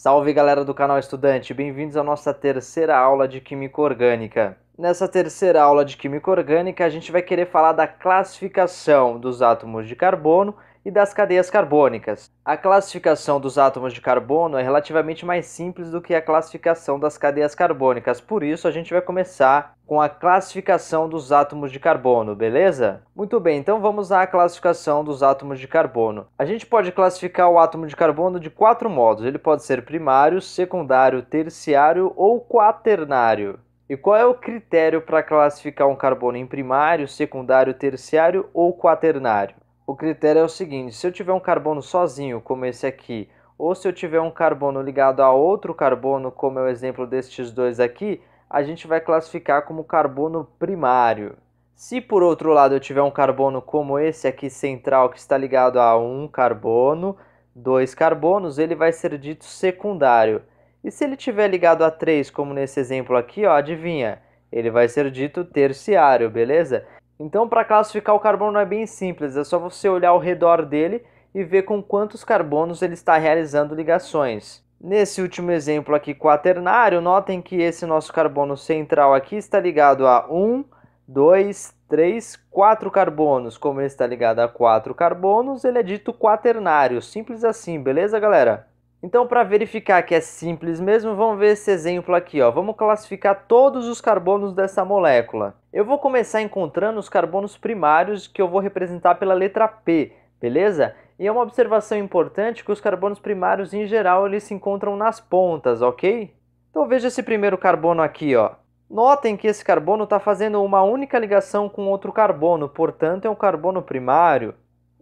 Salve galera do canal Estudante, bem-vindos à nossa terceira aula de Química Orgânica. Nessa terceira aula de Química Orgânica, a gente vai querer falar da classificação dos átomos de carbono e das cadeias carbônicas. A classificação dos átomos de carbono é relativamente mais simples do que a classificação das cadeias carbônicas, por isso a gente vai começar com a classificação dos átomos de carbono, beleza? Muito bem, então vamos à classificação dos átomos de carbono. A gente pode classificar o átomo de carbono de 4 modos. Ele pode ser primário, secundário, terciário ou quaternário. E qual é o critério para classificar um carbono em primário, secundário, terciário ou quaternário? O critério é o seguinte: se eu tiver um carbono sozinho, como esse aqui, ou se eu tiver um carbono ligado a outro carbono, como é o exemplo destes dois aqui, a gente vai classificar como carbono primário. Se por outro lado eu tiver um carbono como esse aqui central, que está ligado a um carbono, dois carbonos, ele vai ser dito secundário. E se ele estiver ligado a 3, como nesse exemplo aqui, ó, adivinha? Ele vai ser dito terciário, beleza? Então, para classificar o carbono é bem simples, é só você olhar ao redor dele e ver com quantos carbonos ele está realizando ligações. Nesse último exemplo aqui quaternário, notem que esse nosso carbono central aqui está ligado a 1, 2, 3, 4 carbonos. Como ele está ligado a 4 carbonos, ele é dito quaternário. Simples assim, beleza, galera? Então, para verificar que é simples mesmo, vamos ver esse exemplo aqui, ó. Vamos classificar todos os carbonos dessa molécula. Eu vou começar encontrando os carbonos primários, que eu vou representar pela letra P, beleza? E é uma observação importante que os carbonos primários, em geral, eles se encontram nas pontas, ok? Então, veja esse primeiro carbono aqui, ó. Notem que esse carbono está fazendo uma única ligação com outro carbono, portanto, é um carbono primário.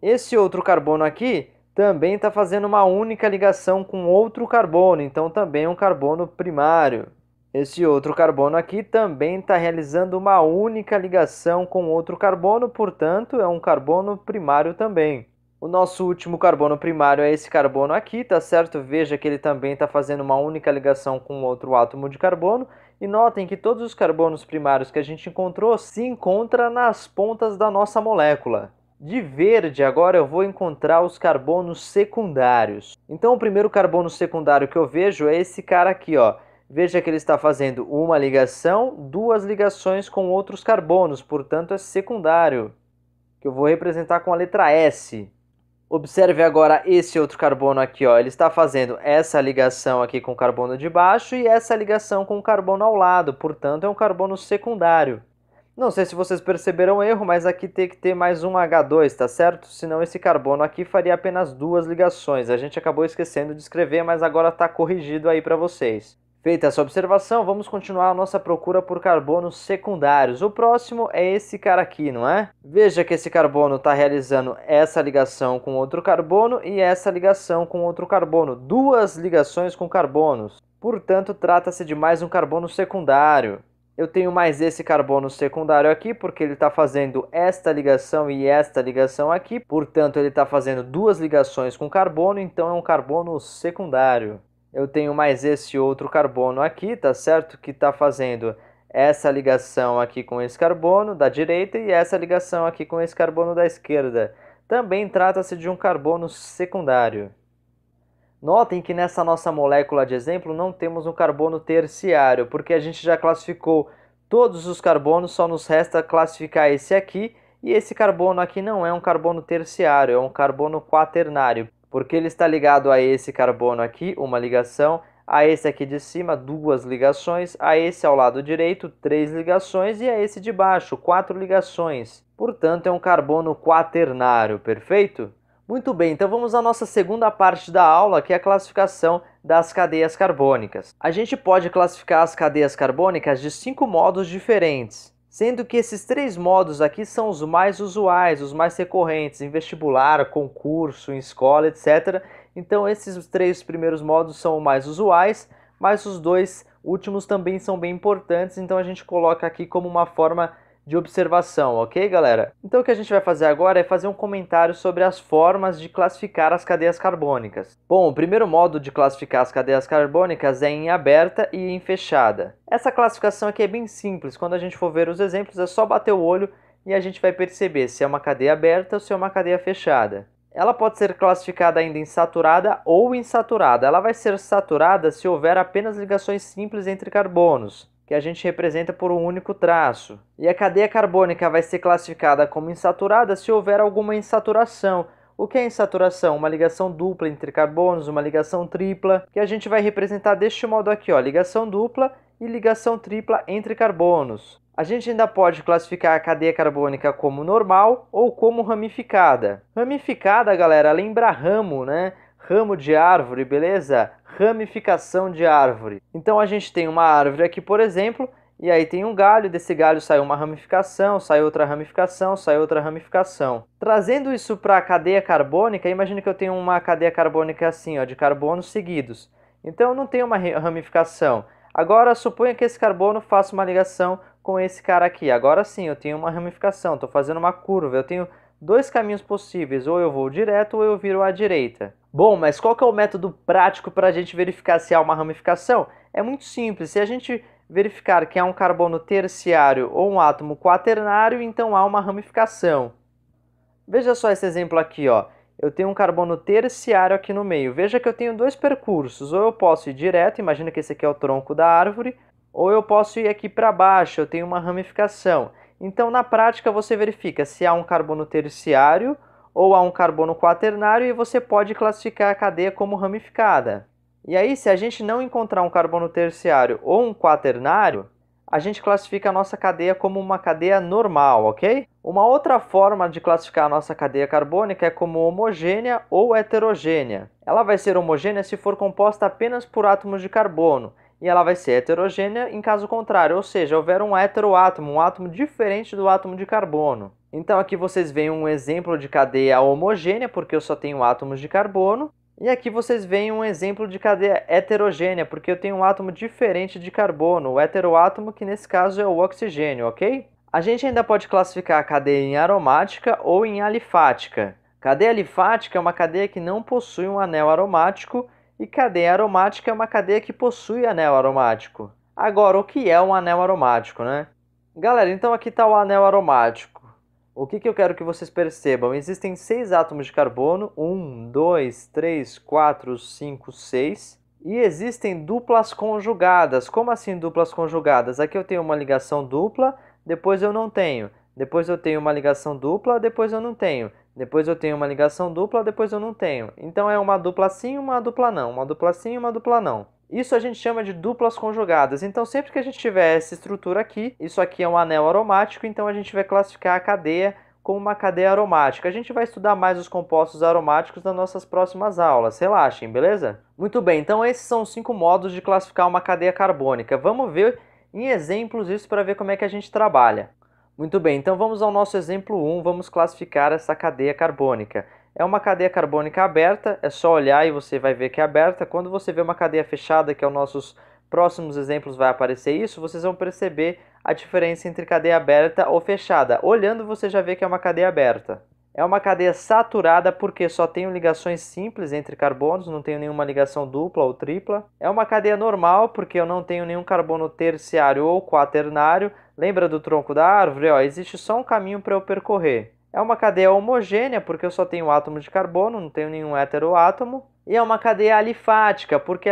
Esse outro carbono aqui também está fazendo uma única ligação com outro carbono, então também é um carbono primário. Esse outro carbono aqui também está realizando uma única ligação com outro carbono, portanto, é um carbono primário também. O nosso último carbono primário é esse carbono aqui, tá certo? Veja que ele também está fazendo uma única ligação com outro átomo de carbono. E notem que todos os carbonos primários que a gente encontrou se encontram nas pontas da nossa molécula. De verde, agora eu vou encontrar os carbonos secundários. Então, o primeiro carbono secundário que eu vejo é esse cara aqui, ó. Veja que ele está fazendo uma ligação, duas ligações com outros carbonos, portanto é secundário, que eu vou representar com a letra S. Observe agora esse outro carbono aqui, ó. Ele está fazendo essa ligação aqui com o carbono de baixo e essa ligação com o carbono ao lado, portanto é um carbono secundário. Não sei se vocês perceberam o erro, mas aqui tem que ter mais um H2, tá certo? Senão esse carbono aqui faria apenas duas ligações. A gente acabou esquecendo de escrever, mas agora está corrigido aí para vocês. Feita essa observação, vamos continuar a nossa procura por carbonos secundários. O próximo é esse cara aqui, não é? Veja que esse carbono está realizando essa ligação com outro carbono e essa ligação com outro carbono. Duas ligações com carbonos. Portanto, trata-se de mais um carbono secundário. Eu tenho mais esse carbono secundário aqui, porque ele está fazendo esta ligação e esta ligação aqui. Portanto, ele está fazendo duas ligações com carbono, então é um carbono secundário. Eu tenho mais esse outro carbono aqui, tá certo? Que está fazendo essa ligação aqui com esse carbono da direita e essa ligação aqui com esse carbono da esquerda. Também trata-se de um carbono secundário. Notem que nessa nossa molécula de exemplo não temos um carbono terciário, porque a gente já classificou todos os carbonos, só nos resta classificar esse aqui, e esse carbono aqui não é um carbono terciário, é um carbono quaternário, porque ele está ligado a esse carbono aqui, uma ligação, a esse aqui de cima, duas ligações, a esse ao lado direito, três ligações, e a esse de baixo, quatro ligações. Portanto, é um carbono quaternário, perfeito? Muito bem, então vamos à nossa segunda parte da aula, que é a classificação das cadeias carbônicas. A gente pode classificar as cadeias carbônicas de 5 modos diferentes, sendo que esses 3 modos aqui são os mais usuais, os mais recorrentes em vestibular, concurso, em escola, etc. Então esses 3 primeiros modos são os mais usuais, mas os 2 últimos também são bem importantes, então a gente coloca aqui como uma forma de observação, ok, galera? Então o que a gente vai fazer agora é fazer um comentário sobre as formas de classificar as cadeias carbônicas. Bom, o primeiro modo de classificar as cadeias carbônicas é em aberta e em fechada. Essa classificação aqui é bem simples, quando a gente for ver os exemplos é só bater o olho e a gente vai perceber se é uma cadeia aberta ou se é uma cadeia fechada. Ela pode ser classificada ainda em saturada ou insaturada. Ela vai ser saturada se houver apenas ligações simples entre carbonos, que a gente representa por um único traço. E a cadeia carbônica vai ser classificada como insaturada se houver alguma insaturação. O que é insaturação? Uma ligação dupla entre carbonos, uma ligação tripla, que a gente vai representar deste modo aqui, ó, ligação dupla e ligação tripla entre carbonos. A gente ainda pode classificar a cadeia carbônica como normal ou como ramificada. Ramificada, galera, lembra ramo, né? Ramo de árvore, beleza? Ramificação de árvore. Então a gente tem uma árvore aqui, por exemplo, e aí tem um galho, desse galho sai uma ramificação, sai outra ramificação, sai outra ramificação. Trazendo isso para a cadeia carbônica, imagine que eu tenho uma cadeia carbônica assim, ó, de carbonos seguidos. Então eu não tenho uma ramificação. Agora suponha que esse carbono faça uma ligação com esse cara aqui. Agora sim, eu tenho uma ramificação, estou fazendo uma curva, eu tenho dois caminhos possíveis, ou eu vou direto ou eu viro à direita. Bom, mas qual que é o método prático para a gente verificar se há uma ramificação? É muito simples, se a gente verificar que há um carbono terciário ou um átomo quaternário, então há uma ramificação. Veja só esse exemplo aqui, ó. Eu tenho um carbono terciário aqui no meio. Veja que eu tenho dois percursos, ou eu posso ir direto, imagina que esse aqui é o tronco da árvore, ou eu posso ir aqui para baixo, eu tenho uma ramificação. Então, na prática, você verifica se há um carbono terciário ou há um carbono quaternário e você pode classificar a cadeia como ramificada. E aí, se a gente não encontrar um carbono terciário ou um quaternário, a gente classifica a nossa cadeia como uma cadeia normal, ok? Uma outra forma de classificar a nossa cadeia carbônica é como homogênea ou heterogênea. Ela vai ser homogênea se for composta apenas por átomos de carbono, e ela vai ser heterogênea em caso contrário, ou seja, houver um heteroátomo, um átomo diferente do átomo de carbono. Então aqui vocês veem um exemplo de cadeia homogênea, porque eu só tenho átomos de carbono, e aqui vocês veem um exemplo de cadeia heterogênea, porque eu tenho um átomo diferente de carbono, o heteroátomo, que nesse caso é o oxigênio, ok? A gente ainda pode classificar a cadeia em aromática ou em alifática. Cadeia alifática é uma cadeia que não possui um anel aromático, e cadeia aromática é uma cadeia que possui anel aromático. Agora, o que é um anel aromático, né? Galera, então aqui está o anel aromático. O que eu quero que vocês percebam? Existem 6 átomos de carbono, 1, 2, 3, 4, 5, 6. E existem duplas conjugadas. Como assim duplas conjugadas? Aqui eu tenho uma ligação dupla, depois eu não tenho. Depois eu tenho uma ligação dupla, depois eu não tenho. Depois eu tenho uma ligação dupla, depois eu não tenho. Então é uma dupla sim e uma dupla não. Uma dupla sim e uma dupla não. Isso a gente chama de duplas conjugadas. Então sempre que a gente tiver essa estrutura aqui, isso aqui é um anel aromático, então a gente vai classificar a cadeia como uma cadeia aromática. A gente vai estudar mais os compostos aromáticos nas nossas próximas aulas. Relaxem, beleza? Muito bem, então esses são os 5 modos de classificar uma cadeia carbônica. Vamos ver em exemplos isso para ver como é que a gente trabalha. Muito bem, então vamos ao nosso exemplo 1, vamos classificar essa cadeia carbônica. É uma cadeia carbônica aberta, é só olhar e você vai ver que é aberta. Quando você vê uma cadeia fechada, que é os nossos próximos exemplos vai aparecer isso, vocês vão perceber a diferença entre cadeia aberta ou fechada. Olhando você já vê que é uma cadeia aberta. É uma cadeia saturada porque só tenho ligações simples entre carbonos, não tenho nenhuma ligação dupla ou tripla. É uma cadeia normal porque eu não tenho nenhum carbono terciário ou quaternário. Lembra do tronco da árvore? Ó, existe só um caminho para eu percorrer. É uma cadeia homogênea porque eu só tenho átomos de carbono, não tenho nenhum heteroátomo. E é uma cadeia alifática porque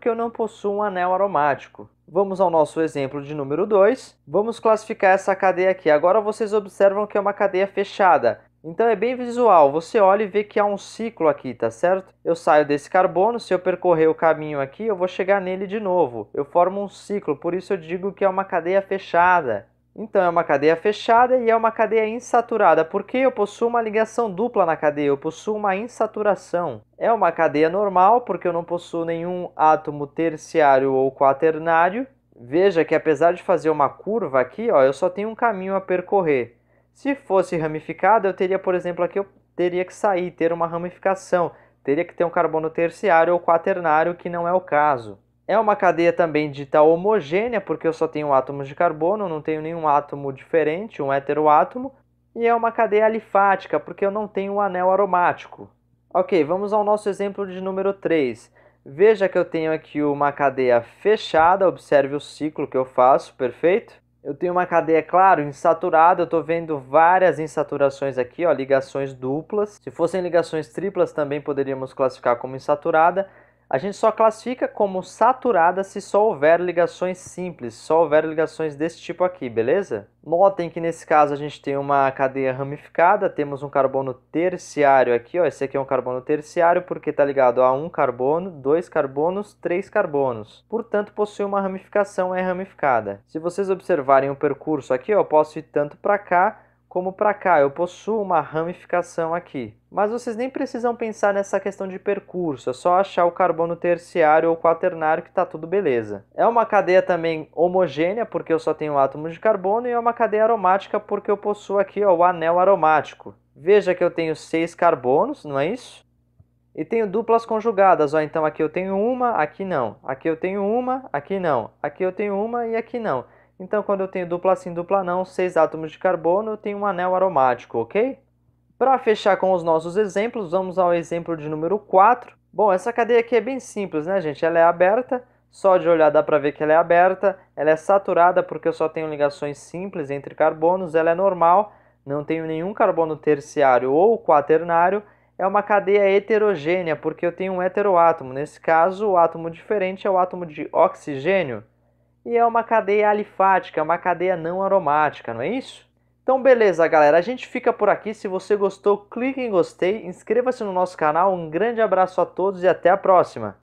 eu não possuo um anel aromático. Vamos ao nosso exemplo de número 2. Vamos classificar essa cadeia aqui. Agora vocês observam que é uma cadeia fechada. Então é bem visual, você olha e vê que há um ciclo aqui, tá certo? Eu saio desse carbono, se eu percorrer o caminho aqui, eu vou chegar nele de novo. Eu formo um ciclo, por isso eu digo que é uma cadeia fechada. Então é uma cadeia fechada e é uma cadeia insaturada, porque eu possuo uma ligação dupla na cadeia, eu possuo uma insaturação. É uma cadeia normal, porque eu não possuo nenhum átomo terciário ou quaternário. Veja que apesar de fazer uma curva aqui, ó, eu só tenho um caminho a percorrer. Se fosse ramificada, eu teria, por exemplo, aqui eu teria que sair, ter uma ramificação. Teria que ter um carbono terciário ou quaternário, que não é o caso. É uma cadeia também dita homogênea, porque eu só tenho átomos de carbono, não tenho nenhum átomo diferente, um heteroátomo. E é uma cadeia alifática, porque eu não tenho um anel aromático. Ok, vamos ao nosso exemplo de número 3. Veja que eu tenho aqui uma cadeia fechada, observe o ciclo que eu faço, perfeito? Eu tenho uma cadeia, claro, insaturada, eu estou vendo várias insaturações aqui, ó, ligações duplas. Se fossem ligações triplas também poderíamos classificar como insaturada. A gente só classifica como saturada se só houver ligações simples, só houver ligações desse tipo aqui, beleza? Notem que nesse caso a gente tem uma cadeia ramificada, temos um carbono terciário aqui, ó, esse aqui é um carbono terciário porque está ligado a um carbono, dois carbonos, três carbonos. Portanto, possui uma ramificação, é ramificada. Se vocês observarem o percurso aqui, ó, eu posso ir tanto para cá como para cá, eu possuo uma ramificação aqui. Mas vocês nem precisam pensar nessa questão de percurso, é só achar o carbono terciário ou quaternário que está tudo beleza. É uma cadeia também homogênea, porque eu só tenho átomos de carbono, e é uma cadeia aromática, porque eu possuo aqui, ó, o anel aromático. Veja que eu tenho 6 carbonos, não é isso? E tenho duplas conjugadas, ó, então aqui eu tenho uma, aqui não. Aqui eu tenho uma, aqui não. Aqui eu tenho uma e aqui não. Então, quando eu tenho dupla sim, dupla não, 6 átomos de carbono, eu tenho um anel aromático, ok? Para fechar com os nossos exemplos, vamos ao exemplo de número 4. Bom, essa cadeia aqui é bem simples, né, gente? Ela é aberta, só de olhar dá para ver que ela é aberta. Ela é saturada porque eu só tenho ligações simples entre carbonos. Ela é normal, não tenho nenhum carbono terciário ou quaternário. É uma cadeia heterogênea porque eu tenho um heteroátomo. Nesse caso, o átomo diferente é o átomo de oxigênio. E é uma cadeia alifática, uma cadeia não aromática, não é isso? Então beleza, galera, a gente fica por aqui. Se você gostou, clique em gostei, inscreva-se no nosso canal. Um grande abraço a todos e até a próxima!